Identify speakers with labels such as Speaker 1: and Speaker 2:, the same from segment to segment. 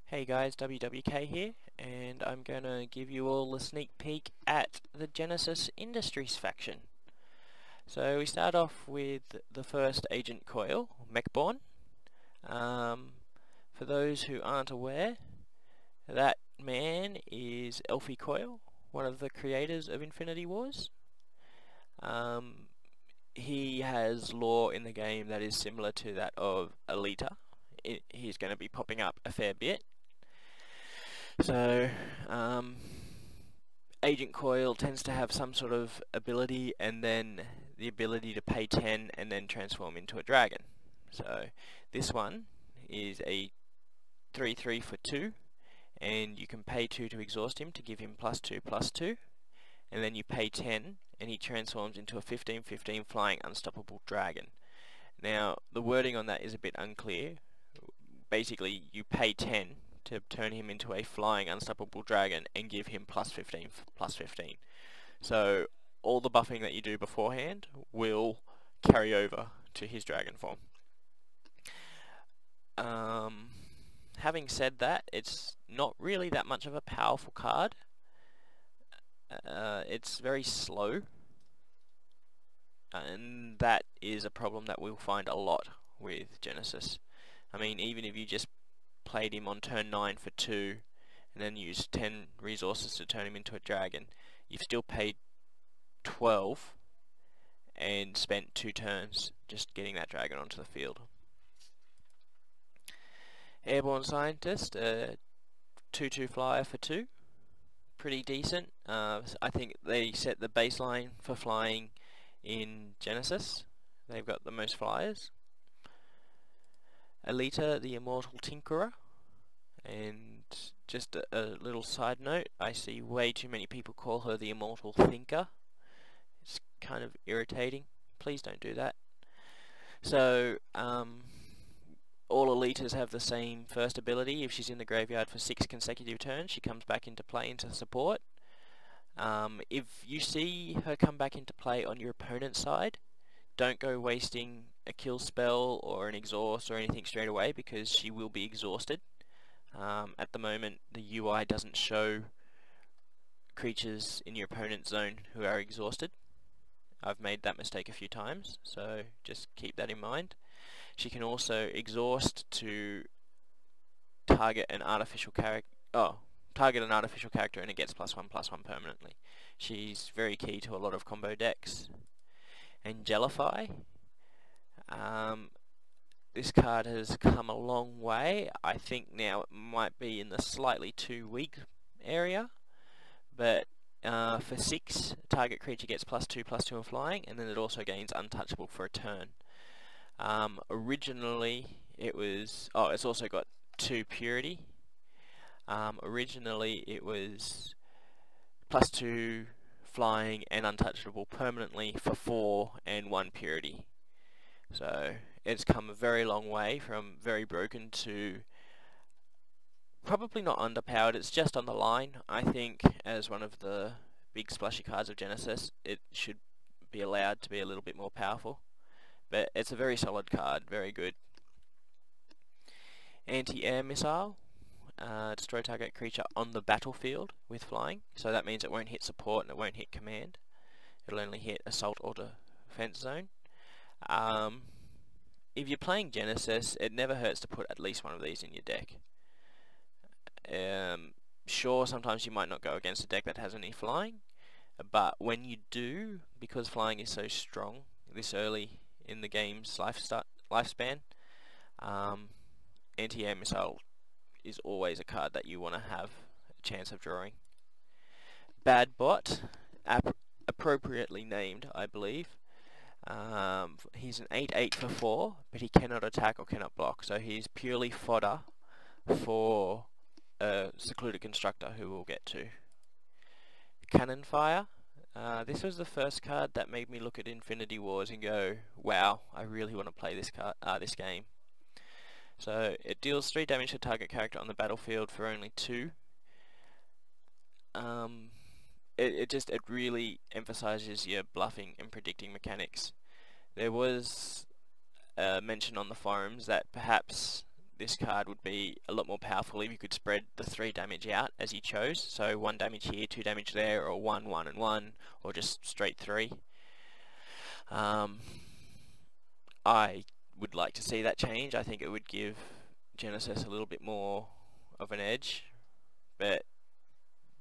Speaker 1: Hey guys, WWK here, and I'm gonna give you all a sneak peek at the Genesis Industries faction. So we start off with the first Agent Coil, Mechborn. For those who aren't aware, that man is Elfie Coil, one of the creators of Infinity Wars. He has lore in the game that is similar to that of Alita. He's going to be popping up a fair bit. So, Agent Coil tends to have some sort of ability, and then the ability to pay 10 and then transform into a dragon. So, this one is a 3/3 for 2, and you can pay 2 to exhaust him to give him +2/+2, and then you pay 10 and he transforms into a 15/15 flying unstoppable dragon. Now, the wording on that is a bit unclear. Basically, you pay 10 to turn him into a flying unstoppable dragon and give him +15/+15. So all the buffing that you do beforehand will carry over to his dragon form. Having said that, it's not really that much of a powerful card. It's very slow, and that is a problem that we'll find a lot with Genesis. I mean, even if you just played him on turn 9 for 2 and then used 10 resources to turn him into a dragon, you've still paid 12 and spent 2 turns just getting that dragon onto the field. Airborne Scientist, 2/2 flyer for 2, pretty decent. I think they set the baseline for flying in Genesis. They've got the most flyers. Alita, the Immortal Tinkerer, and just a little side note, I see way too many people call her the Immortal Thinker. It's kind of irritating. Please don't do that. So, all Alitas have the same first ability. If she's in the graveyard for 6 consecutive turns, she comes back into play into support. If you see her come back into play on your opponent's side, don't go wasting a kill spell or an exhaust or anything straight away, because she will be exhausted. At the moment, the UI doesn't show creatures in your opponent's zone who are exhausted. I've made that mistake a few times, so just keep that in mind. She can also exhaust to target an artificial character. Target an artificial character and it gets +1/+1 permanently. She's very key to a lot of combo decks. Angelify. This card has come a long way. I think now it might be in the slightly too weak area, but for 6, target creature gets +2/+2 in flying, and then it also gains untouchable for a turn. Originally it was, it's also got 2 purity. Originally it was +2 flying and untouchable permanently for 4 and 1 purity. So it's come a very long way from very broken to probably not underpowered. It's just on the line. I think as one of the big splashy cards of Genesis, it should be allowed to be a little bit more powerful. But it's a very solid card, very good. Anti-air missile. Destroy target creature on the battlefield with flying. So that means it won't hit support and it won't hit command. It'll only hit assault or defense zone. If you're playing Genesis, it never hurts to put at least one of these in your deck. Sure, sometimes you might not go against a deck that has any flying, but when you do, because flying is so strong this early in the game's lifespan, anti-air missile is always a card that you want to have a chance of drawing. Bad Bot, appropriately named, I believe. He's an 8/8 for 4, but he cannot attack or cannot block, so he's purely fodder for a Secluded Constructor, who we'll get to. Cannon Fire. This was the first card that made me look at Infinity Wars and go, wow, I really want to play this game. So it deals 3 damage to target character on the battlefield for only 2. It really emphasizes your bluffing and predicting mechanics. There was a mention on the forums that perhaps
Speaker 2: this card would be a lot more powerful if you could spread the 3 damage out as you chose. So 1 damage here, 2 damage there, or 1, 1 and 1, or just straight 3. I would like to see that change. I think it would give Genesis a little bit more of an edge, but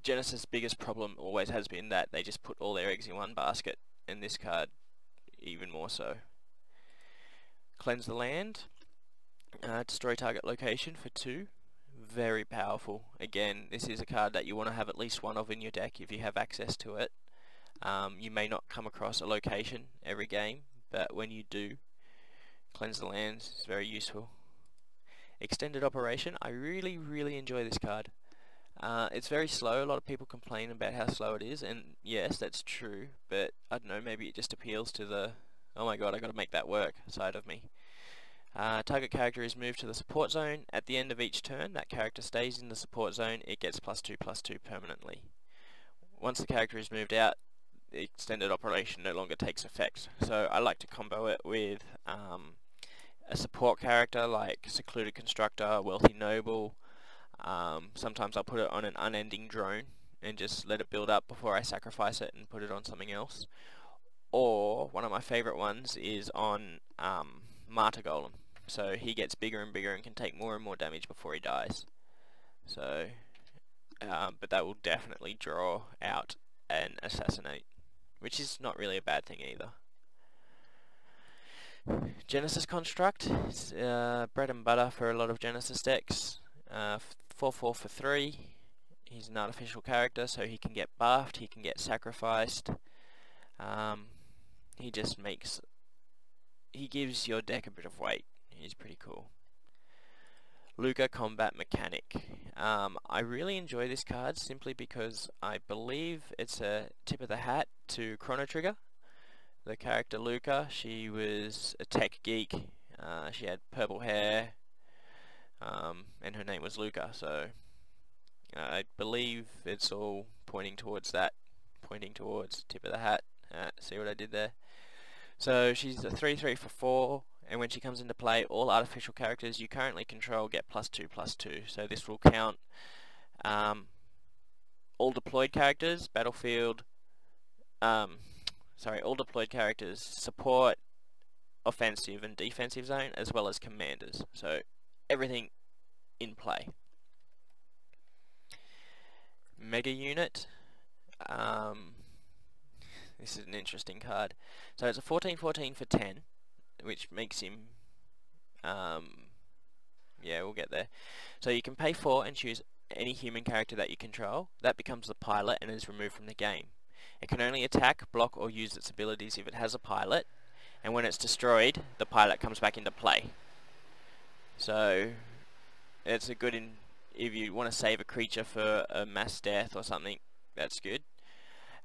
Speaker 2: Genesis' biggest problem always has been that they just put all their eggs in one basket, and this card even more so. Cleanse the land, destroy target location for 2. Very powerful. Again, this is a card that you want to have at least one of in your deck if you have access to it. You may not come across a location every game, but when you do, cleanse the land is very useful. Extended operation, I really enjoy this card. It's very slow. A lot of people complain about how slow it is, and yes, that's true, but I don't know, maybe it just appeals to the, oh my god, I gotta make that work side of me. Target character is moved to the support zone. At the end of each turn, that character stays in the support zone. It gets +2/+2 permanently. Once the character is moved out, the extended operation no longer takes effect. So I like to combo it with a support character like Secluded Constructor, Wealthy Noble. Sometimes I'll put it on an Unending Drone and just let it build up before I sacrifice it and put it on something else. Or one of my favourite ones is on Martyr Golem. So he gets bigger and bigger and can take more and more damage before he dies. So, but that will definitely draw out an Assassinate, which is not really a bad thing either. Genesis Construct, it's bread and butter for a lot of Genesis decks. 4/4 for 3. He's an artificial character, so he can get buffed, he can get sacrificed. He just makes, he gives your deck a bit of weight. He's pretty cool. Luca Combat Mechanic. I really enjoy this card simply because I believe it's a tip of the hat to Chrono Trigger. The character Luca, she was a tech geek. She had purple hair, and her name was Luca, so I believe it's all pointing towards that, pointing towards tip of the hat. See what I did there? So she's a 3/3 for 4, and when she comes into play, all artificial characters you currently control get +2/+2. So this will count all deployed characters, battlefield, all deployed characters, support, offensive and defensive zone, as well as commanders. So everything in play. Mega Unit. This is an interesting card. So it's a 14/14 for 10, which makes him, yeah, we'll get there. So you can pay 4 and choose any human character that you control. That becomes the pilot and is removed from the game. It can only attack, block, or use its abilities if it has a pilot, and when it's destroyed, the pilot comes back into play. So it's a good if you want to save a creature for a mass death or something, that's good.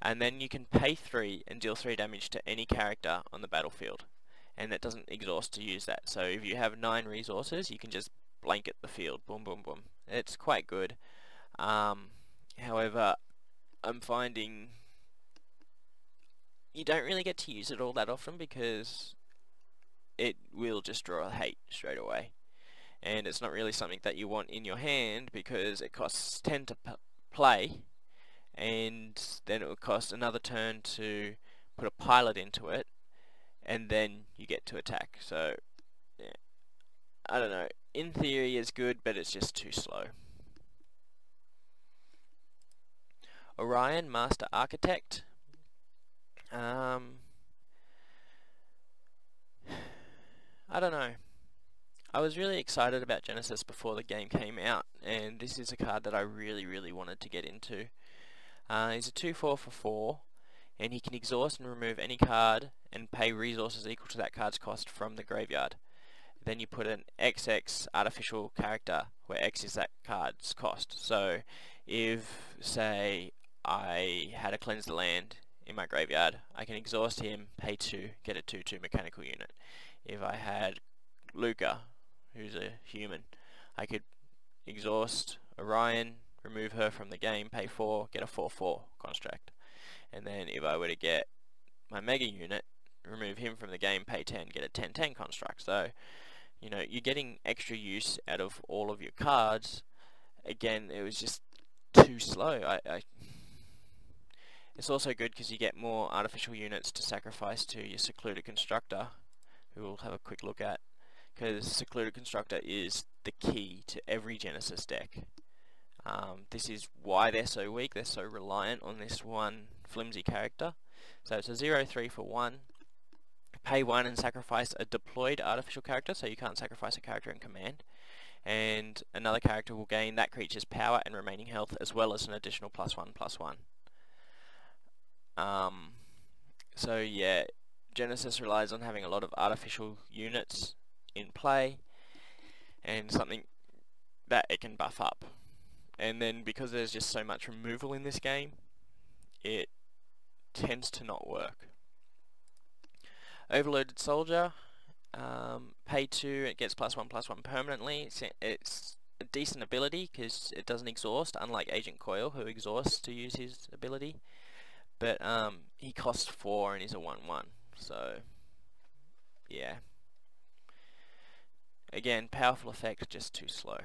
Speaker 2: And then you can pay 3 and deal 3 damage to any character on the battlefield, and that doesn't exhaust to use that. So if you have 9 resources, you can just blanket the field, boom boom boom. It's quite good. However, I'm finding you don't really get to use it all that often because it will just draw hate straight away, and it's not really something that you want in your hand because it costs 10 to play, and then it will cost another turn to put a pilot into it, and then you get to attack. So yeah, I don't know, in theory it's good, but it's just too slow. Orion Master Architect. I don't know. I was really excited about Genesis before the game came out, and this is a card that I really wanted to get into. He's a 2/4 for 4, and he can exhaust and remove any card and pay resources equal to that card's cost from the graveyard. Then you put an XX artificial character, where X is that card's cost. So if, say, I had a Cleanse the Land in my graveyard, I can exhaust him, pay 2, get a 2/2 mechanical unit. If I had Luca, who's a human, I could exhaust Orion, remove her from the game, pay 4, get a 4/4 construct. And then if I were to get my Mega Unit, remove him from the game, pay 10, get a 10/10 construct. So you know, you're getting extra use out of all of your cards. Again, it was just too slow. It's also good because you get more artificial units to sacrifice to your Secluded Constructor, who we'll have a quick look at, because Secluded Constructor is the key to every Genesis deck. This is why they're so weak. They're so reliant on this one flimsy character. So it's a 0/3 for 1. Pay 1 and sacrifice a deployed artificial character, so you can't sacrifice a character in command. And another character will gain that creature's power and remaining health, as well as an additional +1/+1. So yeah, Genesis relies on having a lot of artificial units in play, and something that it can buff up. And then because there's just so much removal in this game, it tends to not work. Overloaded Soldier, pay 2, it gets +1/+1 permanently. It's a decent ability because it doesn't exhaust, unlike Agent Coil, who exhausts to use his ability. But he costs 4 and he's a 1/1, so yeah. Again, powerful effect, just too slow.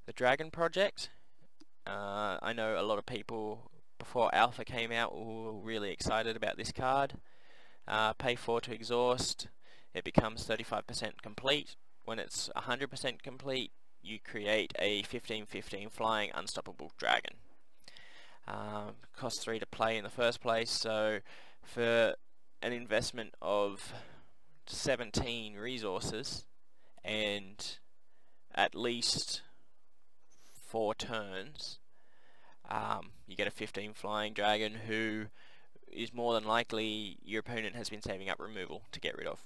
Speaker 2: The Dragon Project, I know a lot of people before Alpha came out were really excited about this card. Pay 4 to exhaust, it becomes 35% complete. When it's 100% complete, you create a 15/15 flying unstoppable dragon. Costs 3 to play in the first place, so for an investment of 17 resources and at least 4 turns, you get a 15 flying dragon who is more than likely your opponent has been saving up removal to get rid of.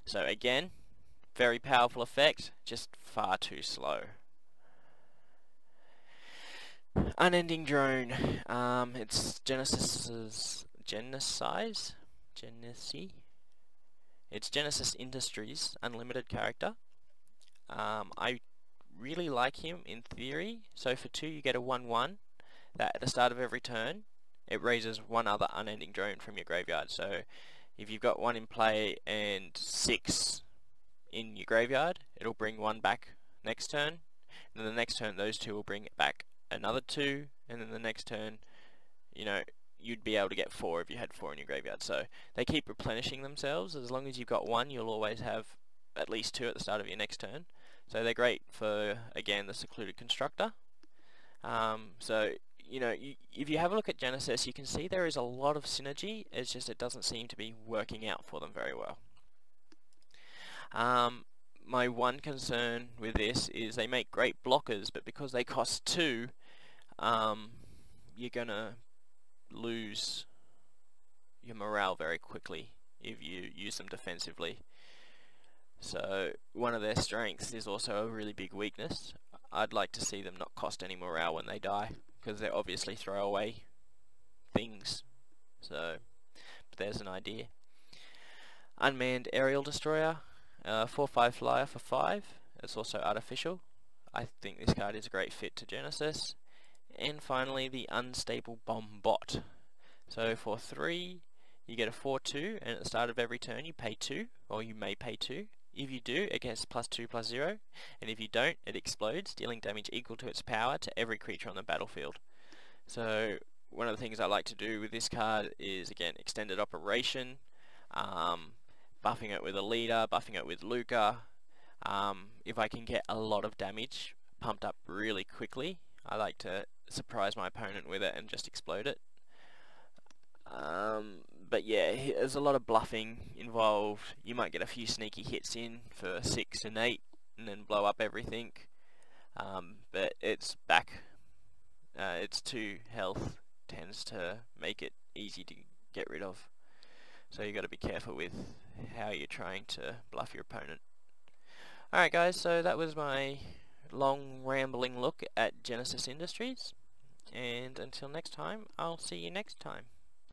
Speaker 2: So again, very powerful effect, just far too slow. Unending Drone, it's Genesis It's Genesis Industries Unlimited character. I really like him in theory. So for 2 you get a 1/1 that at the start of every turn it raises one other Unending Drone from your graveyard. So if you've got 1 in play and 6 in your graveyard, it'll bring 1 back next turn, and then the next turn those 2 will bring it back another 2, and then the next turn, you know, you'd be able to get 4 if you had 4 in your graveyard. So they keep replenishing themselves. As long as you've got 1, you'll always have at least 2 at the start of your next turn. So they're great for, again, the Secluded Constructor. So, you know, if you have a look at Genesis, you can see there is a lot of synergy. It's just it doesn't seem to be working out for them very well. My one concern with this is they make great blockers, but because they cost 2, you're gonna lose your morale very quickly if you use them defensively. So one of their strengths is also a really big weakness. I'd like to see them not cost any morale when they die, because they're obviously throwaway things. So, but there's an idea. Unmanned Aerial Destroyer, 4/5 flyer for 5. It's also artificial. I think this card is a great fit to Genesis. And finally, the Unstable Bomb Bot. So for 3, you get a 4/2, and at the start of every turn you pay 2, or you may pay 2. If you do, it gets +2/+0, and if you don't, it explodes, dealing damage equal to its power to every creature on the battlefield. So one of the things I like to do with this card is, again, extended operation, buffing it with Alita, buffing it with Luca. If I can get a lot of damage pumped up really quickly, I like to surprise my opponent with it and just explode it. But yeah, there's a lot of bluffing involved. You might get a few sneaky hits in for 6 and 8 and then blow up everything. But its 2 health tends to make it easy to get rid of. So you got to be careful with how you're trying to bluff your opponent. Alright guys, so that was my long rambling look at Genesis Industries. And until next time, I'll see you next time.